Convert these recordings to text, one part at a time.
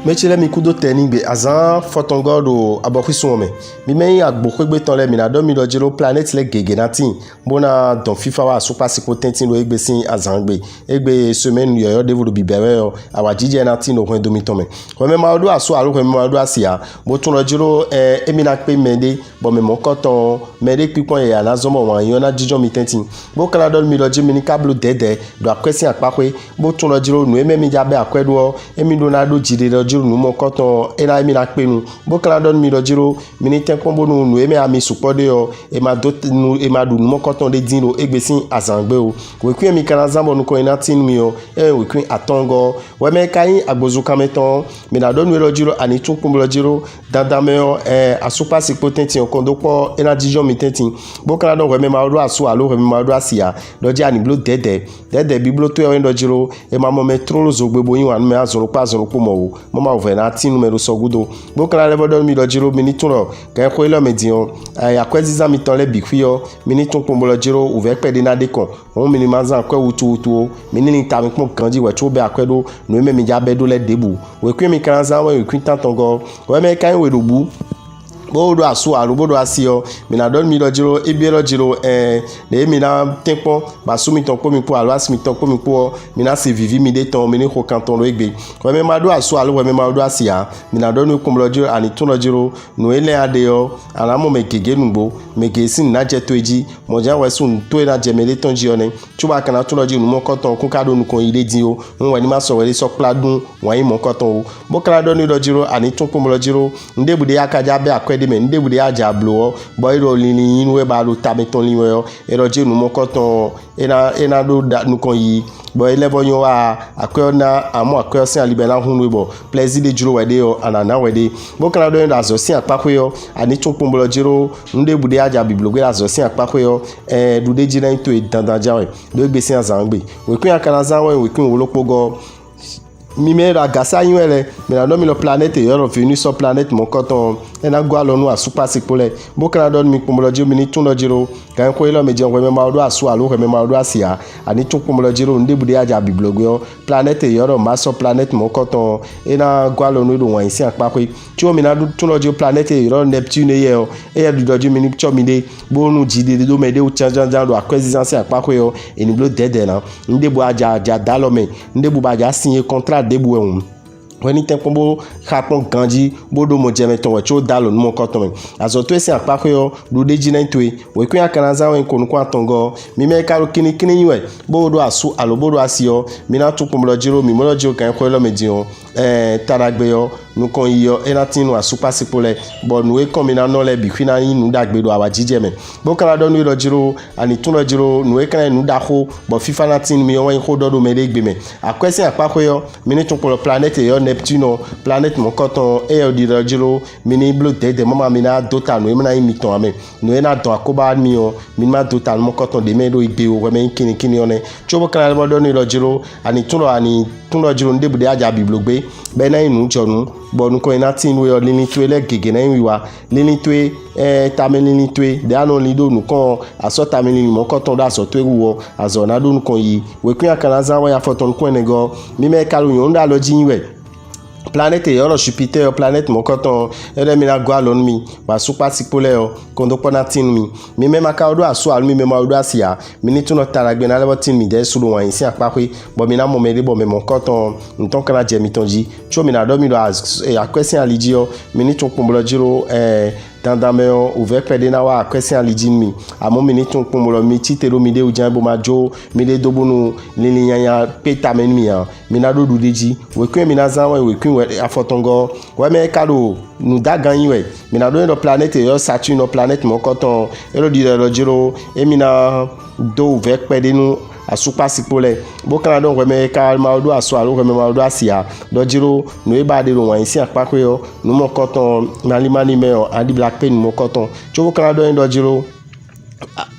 Mechile mi kudo teni be azan fotongo do abokwisu ome. Mi me agbokwe gbe ton le mi na do mi do jiro planet le gege natin. Bona don FIFA wa super sipo tentin lo egbe sin azan gbe. Egbe semaine yo devu bi bere yo awajije natin no hwen do mi tome. Ko me ma do aso alo ko me ma do asia. Bo tun lo jiro emi na pe mede bo me mo koton mede pipon ya na zomo wan yo na jijo mi tentin. Bo kala do mi do jimi ni kablo dede do akwesi apakwe. Bo tun lo jiro nu eme mi jabe akwedo emi do na do jide jiro nu mo koton ena emi na penu bo kala don mi do jiro mi ni ten kombo nu emi ami supode yo e ma do nu e ma du mo koton de dinro egbesin azangbe o we kun mi kana zambo nu ko ina tin mi o we kun atongo we me kai agbozu kameton mi na don we do jiro ani tun kombo do jiro dandame yo asupa si potentin kondo po ena jijo mi tentin bo kala don we me ma do asu alo we me ma do asia do je ani blo dede biblo to yo do jiro e ma mo me trolo zogbebo yin wan me azoro pa azoro po mo o mama ovena tin numero sogudo bokala levodon mi do jiro mi ni turo ka ko ilo medion akwezi mi ton le bikfio mi ni tun pombo lo jiro uve pede na de kon on mi ni manzan akwe wutu mi ni ta mi pon kanji we to be akwedo no me mi ja bedo le debu we kwi mi kanza we kwi tantongo we me kan we rubu bodo asu arubodo asio mi na don mi do jiro ebielo jiro de mi na tempo basu mi ton ko mi po alo as mi ton ko mi po mi na se vivi mi de ton mi ni ko kanton lo egbe ko me ma do asu alo we me ma do asia mi na don ko lo jiro ani tun lo jiro no ele ade yo ala mo me gege nugbo me ge sin na je to eji mo ja we sun to na je me le ton ji one chuba kana tun lo jiro mo koton kun ka do nu kon ile din o won we ni ma so we so pladun won yin mo koton o bo kala don ni do jiro ani tun ko mo lo jiro ndebude akaja be akwe de me ndebude aja blo boy ro lini yin we ba lo tameton liwe yo ero je nu mo koton ena do nu kon yi boy level yo akwe na amo akwe sin alibela hun we bo plaisir de jiro we de yo anana we de bo kala do da zo sin apakwe yo ani tun pombo lo jiro ndebude aja biblogue da zo sin apakwe yo du de jina into e dandan jawe do gbe sin azangbe we kun akana zanwe we kun wolopo go mi me ra gasa yin ele me na do mi lo planet e yo venu so planet mon koton ena gwa lo nu asupa sikole bo kana do mi pombo lo jiro mi ni tun lo jiro kan ko ilo me je we me ma do asu alo me ma do asia ani tun pombo lo jiro ndebude aja biblogue yo planet e yo ma so planet mon koton ena gwa lo nu do wan isi apakwe ti o mi na tun lo jiro planet e yo Neptune ye yo e ya do jiro mi ni cho mi de bo nu jide do me de o chanjan do acquisition apakwe yo eni blo dede na ndebu aja dalome ndebu ba ja signer contrat debu ehun woni ten pombo khapon ganji bodo mo jeme ton we cho dalo no koton azo to ese apako yo do de jina ntwe we kun akanaza wen ko nko atongo mi me karo kini yiwe bodo asu alo bodo asio mi na tun pombo jiro mi mo lo jiro kan ko lo medion taragbe yo nu kon yo enatinu asupa sipole bo nu e kon mi na no le bi fina yin nu dagbe do awajije me bo kala do nu lo jiro ani tun lo jiro nu e kan nu da ho bo FIFA natin mi yo wen ho do me le gbe me akwesi apako yo mi ni tun ko planet yo Neptune planet mon koton e di lo jiro mi ni blo de mama mi na dota nu e na mi ton ame nu e na don akoba mi yo mi ma dota mon koton de me do igbe o we me kini one chobo kala do nu lo jiro ani tun lo jiro ndebude aja biblogbe be na inu jonu bonu ko ina tin we lini twe le gege na wiwa lini twe tamelini twe de ano lido nu kon aso tamelini mo koton da so twe wo azo na do nu kon yi we kun akana za wa ya foton ko nego mi me kalu yon da lo jinwe planet e yoro Jupiter planet mon koton ere mi na gwa lon mi ba super sipole yo kondo pona tin mi me maka odo aso alu mi me ma odo asia mi ni tuno taragbe na lebo tin mi de sulu wan isi apakwe bo mi na mo me de bo me mon koton nton kana je mi tonji cho mi na do mi do akwesi aliji yo mi ni tun pombo jiro dandame yo uve pede na wa akwesi aliji mi amo mi ni tun pombo mi titero mi de ujan bo majo mi de dobunu lili yanya peta men mi ya mi na do dudeji we kun mi na zanwe we kun afotongo we me kalo nu dagan yiwe mi na do no planet yo Saturne no planet mon koton ero di lo jiro e mi na do uve pede nu asupa sipole bo kana don we me ka ma do aso alo we me ma do asia do jiro no e ba de ro wan isi apako yo nu mon koton mali me adi black pen mon koton cho bo kana do jiro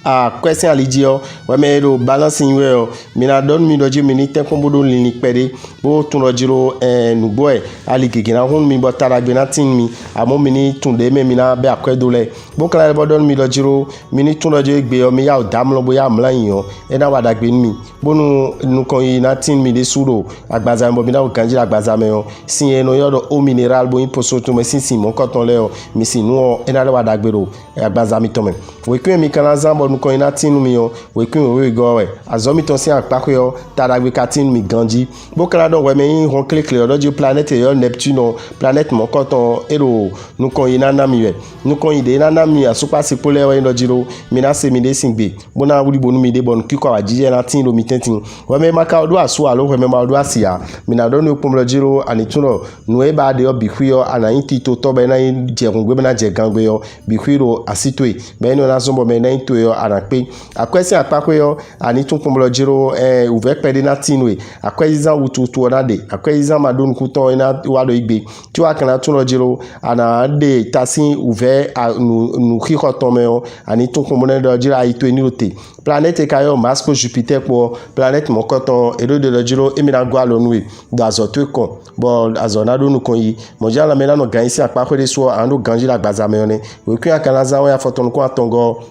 a question alijio we me do balancing we mina don mi doji mini te ko bodo lini pede bo tun rojiro nugbo e ali gege na hun mi bo tara gbe na tin mi amo mini tun de me mina be akwedo le bo kala bo don mi dojiro mini tun rojo egbe o mi ya o damlo bo ya mlan yan e na wada gbe mi bonu nu kon yi na tin mi de suro agbaza mo mi na o kanji agbaza me o sin eno yodo o mineral bo imposo to me sin mo koton le o mi sin nu e na le wada gbe ro agbaza mi to me we kun mi kan zan bo nu kon yi na tin mi o we kun we go we azomi ton si apako yo tara gbe katin mi ganji bo kala don we me yin ron click le odo planète yo Neptune planète mo koton ero nu kon yi na na mi we nu kon yi de na na mi asupa si pole we ndo jiro mi na se mi de singbe bona wuri bonu mi de bon kiko ajije na tin lo mi tentin we me maka odo aso alo we me ma odo asia mi na don opom lo jiro anituno nu e ba de yo bikwiyo anayin tito to be na jerun gbe na je gangbe yo bikwiro asitwe be no na zombo me na into yo anape akwesi apako yo anitun pom lo jiro uve pede na tinwe akwezi wututu onade akwezi madon kuton ina wado igbe ti wa kana tun lo jiro ana de tasin uve nu khikoton me yo anitun pom lo jiro aito enirote planète kayo Mars Jupiter po planète mokoton edo de lo jiro emina gwa lo nwe do azoto kon bo azonado nu kon yi mo jala me na no gan isi apako de so ando ganji la gbaza me one we kun akana za wa foton ko atongo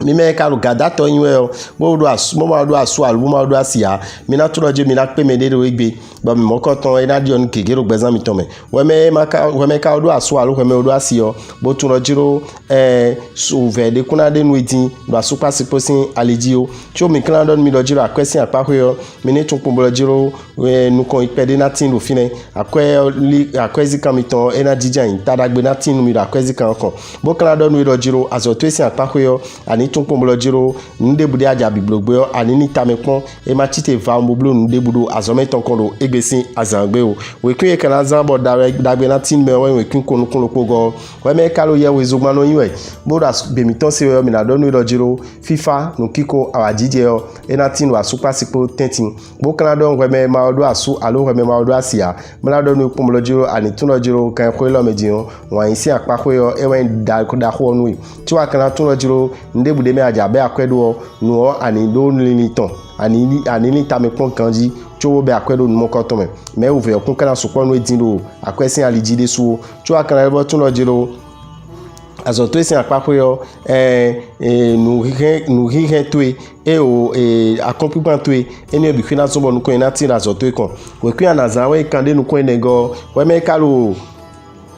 mi me ka gada to yin we o bo do asu mo ma do asu alu mo ma do asia mi na to roje mi na pe me de ro igbe bo mi mo ko ton ina di on kegero gbezan mi ton me we me ka do asu alu we me do asio bo tun rojiro so ve de kuna de nu edin do asu pasipo sin alijio ti o mi kan don mi rojiro akwesi apako yo mi ni tun pombo rojiro nu kon ipede na tin lo fine akwezi kan mi ton ina jijan tadagbe na tin mi do akwezi kan kon bo kan don mi rojiro azoto esin apako yo ani tun pombo jiro nde bude aja biblogbe o ani ni tamepon e ma chite va mboblo nde budo azome ton kondo egbesin azangbe o we kun e kan azambo dagbe na tin me we kun kon lopogo we me kalo ye we zogmano yiwe boda bemiton se we mi na donu lo jiro FIFA no kiko awajije o e na tin wa super sipo tentin bo kan don we me ma odo asu alo we me ma odo asia me na donu pombo jiro ani tun lo jiro kan ko lo meji o wa yin si apako yo e we da ko nu ti wa kan tun lo jiro nde bude me aja be akwedo nu ani do ni ton ani ni tame pon kanji chowo be akwedo nu mo ko to me uve okun kana supo nu edin lo akwesin alijide su cho akara ebo tun lo jiro azoto esin apako yo nu hihe tue o accomplissement tue eni obi kwina so bo nu ko ina tin azoto e kon we kwina na zawe kande nu ko nego we me kalo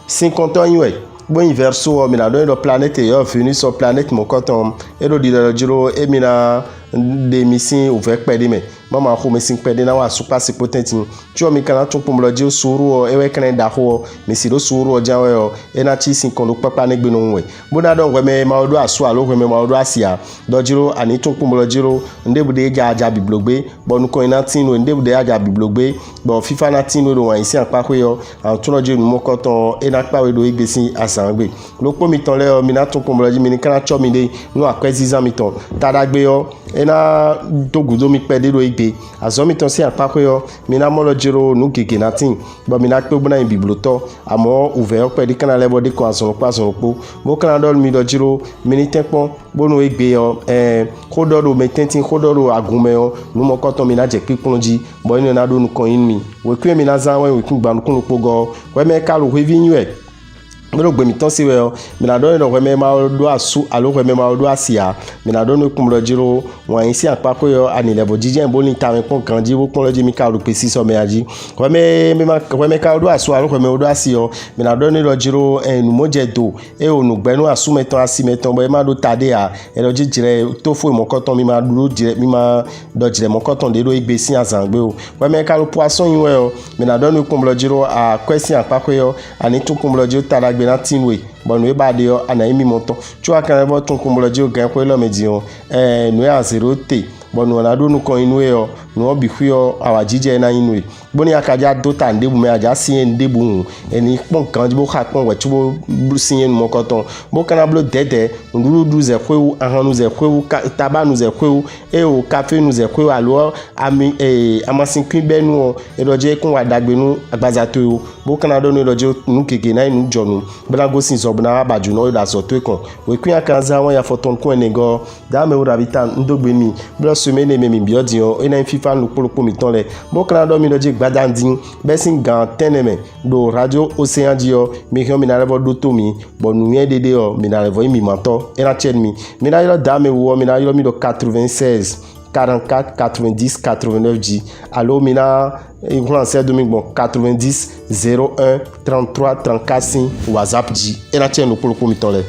50 ans yiwe bon inverso mi na don do planète yo venu sur planète mon coton e do di do jiro e mi na de misin uve pede me mama ko mesin pede na wa super si potentin ti o mi kana tun pom lo je suru o e we kan da ho mi si do suru o janwe o e na chi sin kon lo papa ne gbe no we bo na don we me ma odo asu alo we me ma odo asia do jiro ani tun pom lo jiro nde bude aja biblogbe bo nu ko ina tin o nde bude aja biblogbe bo FIFA na tin o do wa isi apako yo an tun lo jiro mo koton e na pa we do igbesin asangbe lo po mi ton le o mi na tun pom lo ji mi ni kana cho mi de nu akwezi zan mi ton tadagbe yo ena dogudo mi pede do igbe azomi ton si apako yo mi na mo lo jiro nu gege na tin bo mi na pe bona in bibloto amo uve o pede kana le bo de ko azon po bo kana do mi do jiro mi ni tenpon bo nu igbe yo ko do me tentin ko do agunme yo nu mo ko ton mi na je pipunji bo ni na do nu kon yin mi we ku mi na zan we ku gba nu kun po go we me ka lo we vinyu e me lo gbe mi ton si we yo mi na do no we me ma do asu alo we me ma do asia mi na do no kum lo jiro won yin si apako yo ani lebo jije bo ni ta mi pon kan ji wo pon lo ji mi ka ro pe si so me aji we me ka do asu alo we me do asio mi na do ni lo jiro nu mo je do e onu gbenu asu meton asi meton bo e ma do tade a e lo jire to fo mo koton mi ma duro jire mi ma do jire mo koton de do igbe sin azangbe o we me ka lo poisson yin we o mi na do ni kum lo jiro a question apako yo ani tun kum lo jiro tara na tinwe bonu e ba de yo ana imi moto chu akara bo tun kumolo ji o gan ko lo meji o nu ya 0 te bonu na do nu ko inu e o no bi huyo awajije na inwe boni akaja dota ndebu me aja sin ndebu eni pon kan jibo kha pon we chubo sin mo koton bo kana blo dede nduru du ze kwewu ahanu ze kwewu taba nu ze kwewu e o cafe nu ze kwewu alo ami amasin kwin benu e doje kun wa dagbe nu agbaza to bo kana do nu doje nu keke na inu jonu bla go sin zo bna abaju no da so to ekon we kwin akanza won ya foton kun enego da me ura vita ndogbe mi bla semaine me mi biodion e na fifa nu polopo mi ton le bo kana do mi doje gbadandin besin gan teneme do radio océan dio mi mi na revo do to mi bo nu yen dede o mi na revo mi manto e na chen mi na yo da me wo mi na yo mi do 96 44 90 89 G allo mi na français domingo 90 01 33 34 WhatsApp G e na chen no polopo mi ton le